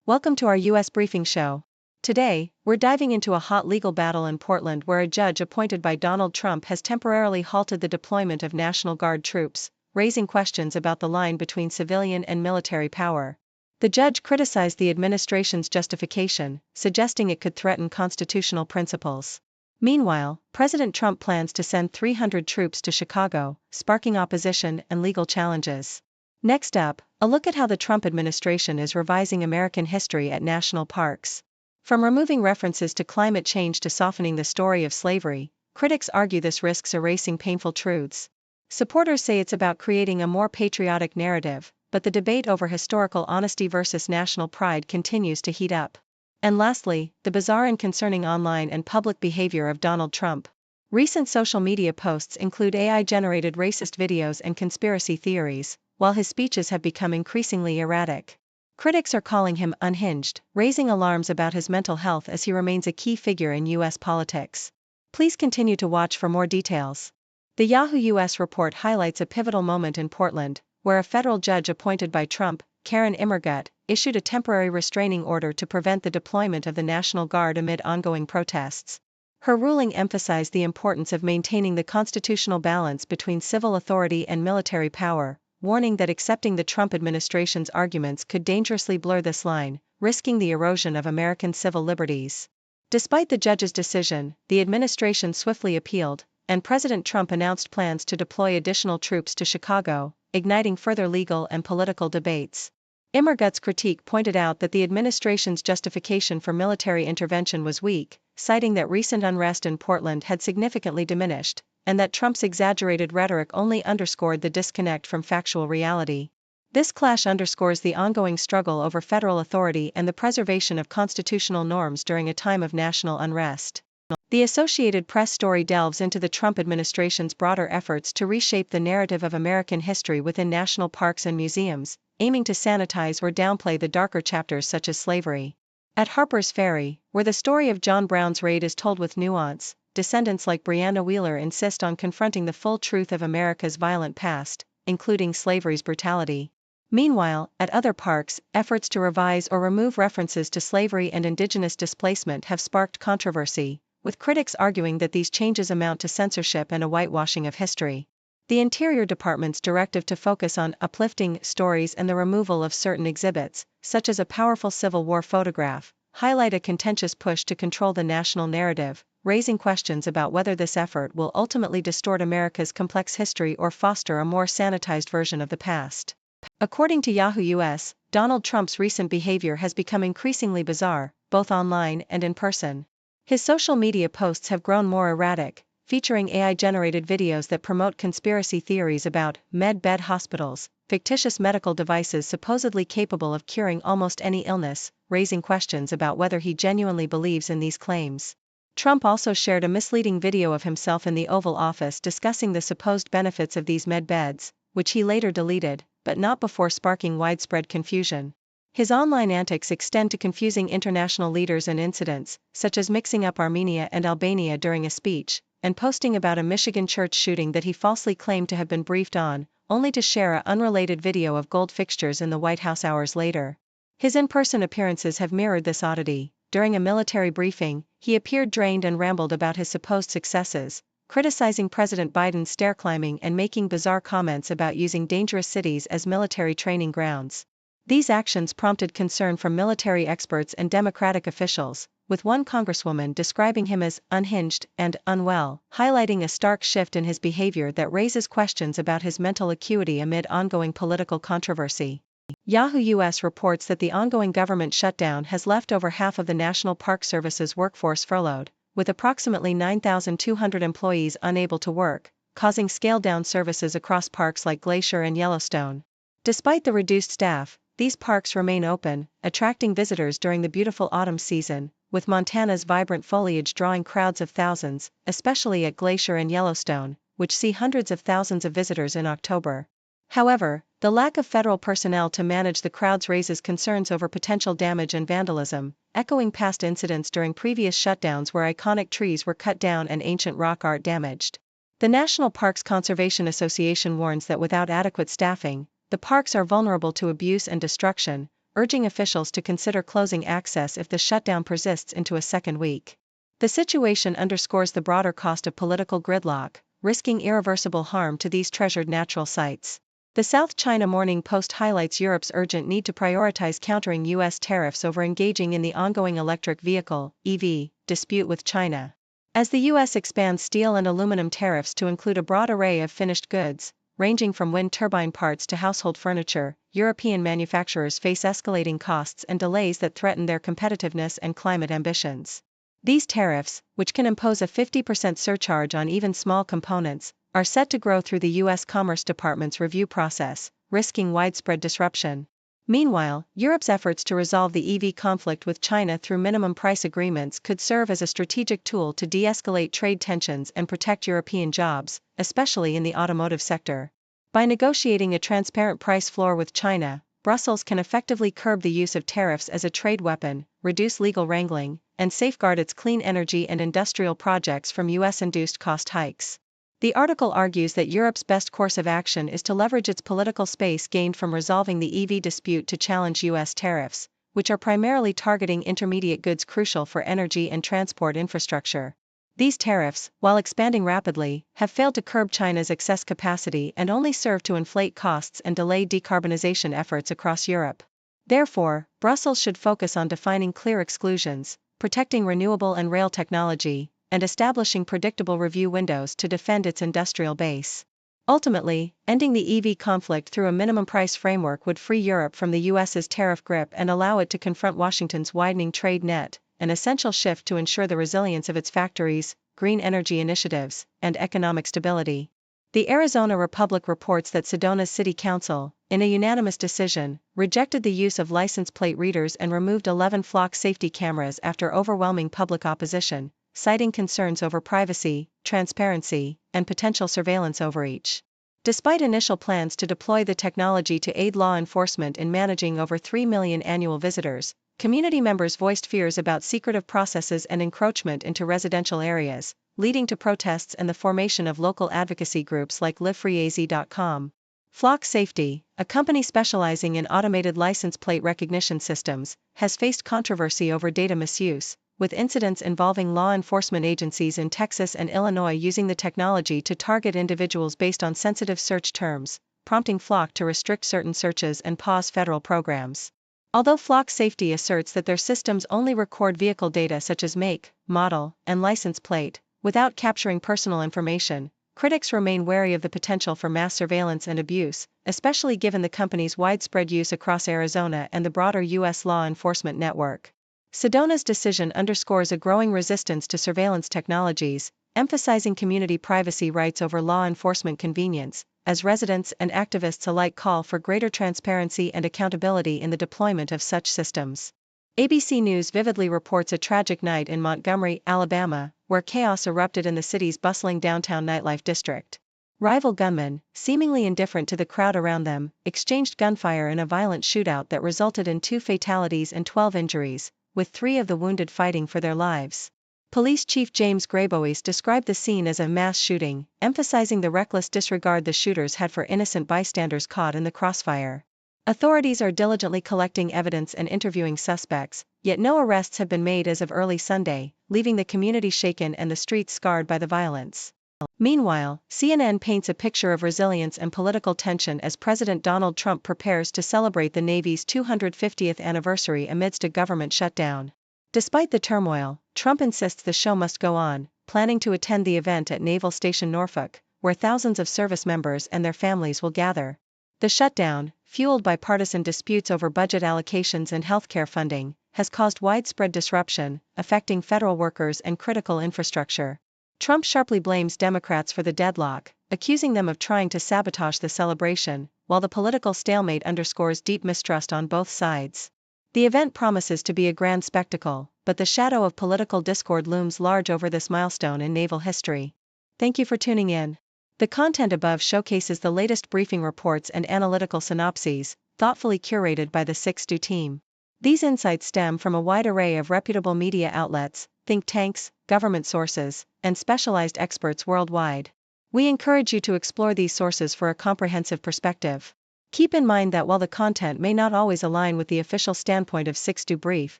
Welcome to our U.S. briefing show. Today, we're diving into a hot legal battle in Portland where a judge appointed by Donald Trump has temporarily halted the deployment of National Guard troops, raising questions about the line between civilian and military power. The judge criticized the administration's justification, suggesting it could threaten constitutional principles. Meanwhile, President Trump plans to send 300 troops to Chicago, sparking opposition and legal challenges. Next up, a look at how the Trump administration is revising American history at national parks. From removing references to climate change to softening the story of slavery, critics argue this risks erasing painful truths. Supporters say it's about creating a more patriotic narrative, but the debate over historical honesty versus national pride continues to heat up. And lastly, the bizarre and concerning online and public behavior of Donald Trump. Recent social media posts include AI-generated racist videos and conspiracy theories, while his speeches have become increasingly erratic. Critics are calling him unhinged, raising alarms about his mental health as he remains a key figure in U.S. politics. Please continue to watch for more details. The Yahoo U.S. report highlights a pivotal moment in Portland, where a federal judge appointed by Trump, Karen Immergut, issued a temporary restraining order to prevent the deployment of the National Guard amid ongoing protests. Her ruling emphasized the importance of maintaining the constitutional balance between civil authority and military power, warning that accepting the Trump administration's arguments could dangerously blur this line, risking the erosion of American civil liberties. Despite the judge's decision, the administration swiftly appealed, and President Trump announced plans to deploy additional troops to Chicago, igniting further legal and political debates. Immergut's critique pointed out that the administration's justification for military intervention was weak, citing that recent unrest in Portland had significantly diminished, and that Trump's exaggerated rhetoric only underscored the disconnect from factual reality. This clash underscores the ongoing struggle over federal authority and the preservation of constitutional norms during a time of national unrest. The Associated Press story delves into the Trump administration's broader efforts to reshape the narrative of American history within national parks and museums, aiming to sanitize or downplay the darker chapters such as slavery. At Harper's Ferry, where the story of John Brown's raid is told with nuance, descendants like Breonna Wheeler insist on confronting the full truth of America's violent past, including slavery's brutality. Meanwhile, at other parks, efforts to revise or remove references to slavery and indigenous displacement have sparked controversy, with critics arguing that these changes amount to censorship and a whitewashing of history. The Interior Department's directive to focus on uplifting stories and the removal of certain exhibits, such as a powerful Civil War photograph, highlight a contentious push to control the national narrative, raising questions about whether this effort will ultimately distort America's complex history or foster a more sanitized version of the past. According to Yahoo US, Donald Trump's recent behavior has become increasingly bizarre, both online and in person. His social media posts have grown more erratic, featuring AI-generated videos that promote conspiracy theories about med-bed hospitals, fictitious medical devices supposedly capable of curing almost any illness, raising questions about whether he genuinely believes in these claims. Trump also shared a misleading video of himself in the Oval Office discussing the supposed benefits of these med beds, which he later deleted, but not before sparking widespread confusion. His online antics extend to confusing international leaders and incidents, such as mixing up Armenia and Albania during a speech, and posting about a Michigan church shooting that he falsely claimed to have been briefed on, only to share an unrelated video of gold fixtures in the White House hours later. His in-person appearances have mirrored this oddity. During a military briefing, he appeared drained and rambled about his supposed successes, criticizing President Biden's stair climbing and making bizarre comments about using dangerous cities as military training grounds. These actions prompted concern from military experts and Democratic officials, with one congresswoman describing him as unhinged and unwell, highlighting a stark shift in his behavior that raises questions about his mental acuity amid ongoing political controversy. Yahoo US reports that the ongoing government shutdown has left over half of the National Park Service's workforce furloughed, with approximately 9,200 employees unable to work, causing scaled-down services across parks like Glacier and Yellowstone. Despite the reduced staff, these parks remain open, attracting visitors during the beautiful autumn season, with Montana's vibrant foliage drawing crowds of thousands, especially at Glacier and Yellowstone, which see hundreds of thousands of visitors in October. However, the lack of federal personnel to manage the crowds raises concerns over potential damage and vandalism, echoing past incidents during previous shutdowns where iconic trees were cut down and ancient rock art damaged. The National Parks Conservation Association warns that without adequate staffing, the parks are vulnerable to abuse and destruction, urging officials to consider closing access if the shutdown persists into a second week. The situation underscores the broader cost of political gridlock, risking irreversible harm to these treasured natural sites. The South China Morning Post highlights Europe's urgent need to prioritize countering U.S. tariffs over engaging in the ongoing electric vehicle (EV) dispute with China. As the U.S. expands steel and aluminum tariffs to include a broad array of finished goods, ranging from wind turbine parts to household furniture, European manufacturers face escalating costs and delays that threaten their competitiveness and climate ambitions. These tariffs, which can impose a 50% surcharge on even small components, are set to grow through the U.S. Commerce Department's review process, risking widespread disruption. Meanwhile, Europe's efforts to resolve the EV conflict with China through minimum price agreements could serve as a strategic tool to de-escalate trade tensions and protect European jobs, especially in the automotive sector. By negotiating a transparent price floor with China, Brussels can effectively curb the use of tariffs as a trade weapon, reduce legal wrangling, and safeguard its clean energy and industrial projects from U.S.-induced cost hikes. The article argues that Europe's best course of action is to leverage its political space gained from resolving the EV dispute to challenge U.S. tariffs, which are primarily targeting intermediate goods crucial for energy and transport infrastructure. These tariffs, while expanding rapidly, have failed to curb China's excess capacity and only serve to inflate costs and delay decarbonization efforts across Europe. Therefore, Brussels should focus on defining clear exclusions, protecting renewable and rail technology, and establishing predictable review windows to defend its industrial base. Ultimately, ending the EV conflict through a minimum price framework would free Europe from the US's tariff grip and allow it to confront Washington's widening trade net, an essential shift to ensure the resilience of its factories, green energy initiatives, and economic stability. The Arizona Republic reports that Sedona's City Council, in a unanimous decision, rejected the use of license plate readers and removed 11 flock safety cameras after overwhelming public opposition, citing concerns over privacy, transparency, and potential surveillance overreach. Despite initial plans to deploy the technology to aid law enforcement in managing over 3 million annual visitors, community members voiced fears about secretive processes and encroachment into residential areas, leading to protests and the formation of local advocacy groups like LiveFreeAZ.com. Flock Safety, a company specializing in automated license plate recognition systems, has faced controversy over data misuse, with incidents involving law enforcement agencies in Texas and Illinois using the technology to target individuals based on sensitive search terms, prompting Flock to restrict certain searches and pause federal programs. Although Flock Safety asserts that their systems only record vehicle data such as make, model, and license plate, without capturing personal information, critics remain wary of the potential for mass surveillance and abuse, especially given the company's widespread use across Arizona and the broader U.S. law enforcement network. Sedona's decision underscores a growing resistance to surveillance technologies, emphasizing community privacy rights over law enforcement convenience, as residents and activists alike call for greater transparency and accountability in the deployment of such systems. ABC News vividly reports a tragic night in Montgomery, Alabama, where chaos erupted in the city's bustling downtown nightlife district. Rival gunmen, seemingly indifferent to the crowd around them, exchanged gunfire in a violent shootout that resulted in 2 fatalities and 12 injuries, with 3 of the wounded fighting for their lives. Police Chief James Grabois described the scene as a mass shooting, emphasizing the reckless disregard the shooters had for innocent bystanders caught in the crossfire. Authorities are diligently collecting evidence and interviewing suspects, yet no arrests have been made as of early Sunday, leaving the community shaken and the streets scarred by the violence. Meanwhile, CNN paints a picture of resilience and political tension as President Donald Trump prepares to celebrate the Navy's 250th anniversary amidst a government shutdown. Despite the turmoil, Trump insists the show must go on, planning to attend the event at Naval Station Norfolk, where thousands of service members and their families will gather. The shutdown, fueled by partisan disputes over budget allocations and healthcare funding, has caused widespread disruption, affecting federal workers and critical infrastructure. Trump sharply blames Democrats for the deadlock, accusing them of trying to sabotage the celebration, while the political stalemate underscores deep mistrust on both sides. The event promises to be a grand spectacle, but the shadow of political discord looms large over this milestone in naval history. Thank you for tuning in. The content above showcases the latest briefing reports and analytical synopses, thoughtfully curated by the 6Do team. These insights stem from a wide array of reputable media outlets, think tanks, government sources, and specialized experts worldwide. We encourage you to explore these sources for a comprehensive perspective. Keep in mind that while the content may not always align with the official standpoint of 6Do Brief,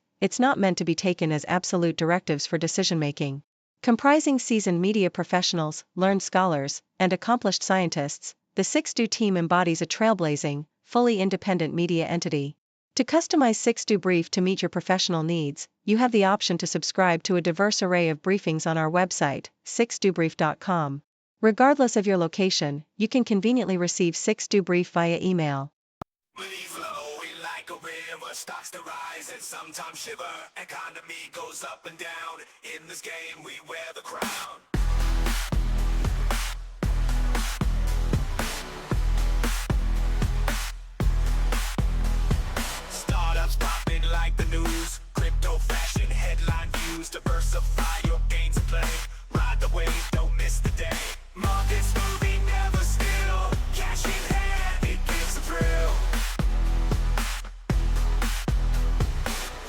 it's not meant to be taken as absolute directives for decision-making. Comprising seasoned media professionals, learned scholars, and accomplished scientists, the 6Do team embodies a trailblazing, fully independent media entity. To customize 6Do Brief to meet your professional needs, you have the option to subscribe to a diverse array of briefings on our website, 6dobrief.com. Regardless of your location, you can conveniently receive 6Do Brief via email. Stocks to rise and sometimes shiver. Economy goes up and down. In this game we wear the crown. Startups popping like the news. Crypto fashion headline views. Diversify your gains and play. Ride the wave, don't miss the day. Markets moving, never still. Cash in hand, it gives a thrill.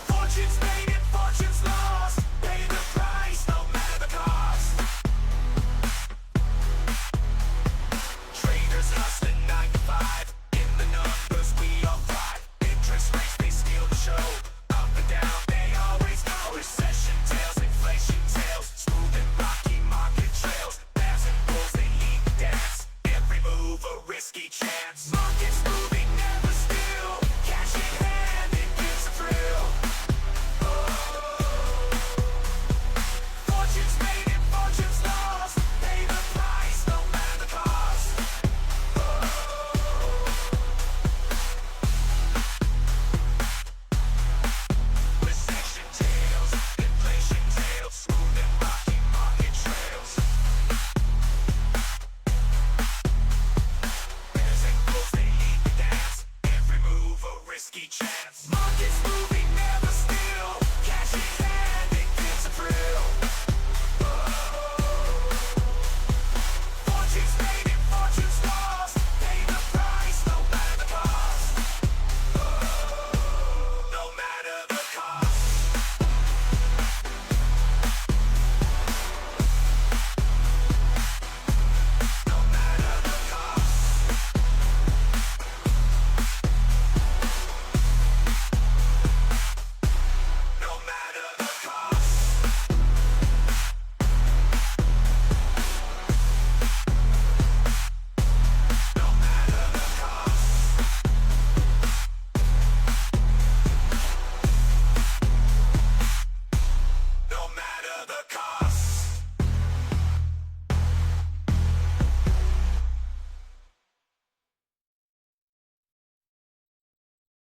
Fortunes made and fortunes lost. Pay the price, no matter the cost. Traders hustling 9 to 5. In the numbers we all thrive. Interest rates, they steal the show. Up and down, they always know. Recession tails, inflation tails. Smooth and rocky market trails. Bears and bulls, they lead the dance. Every move a risky chance. Markets moving, never still. Cash in hand, it gives a thrill. Fortunes made and fortunes lost. Pay the price, no matter the cost. Recession tails, inflation tails, smooth and rocky market trails. Bears and bulls, they lead the dance. Every move a risky chance. Markets moving, never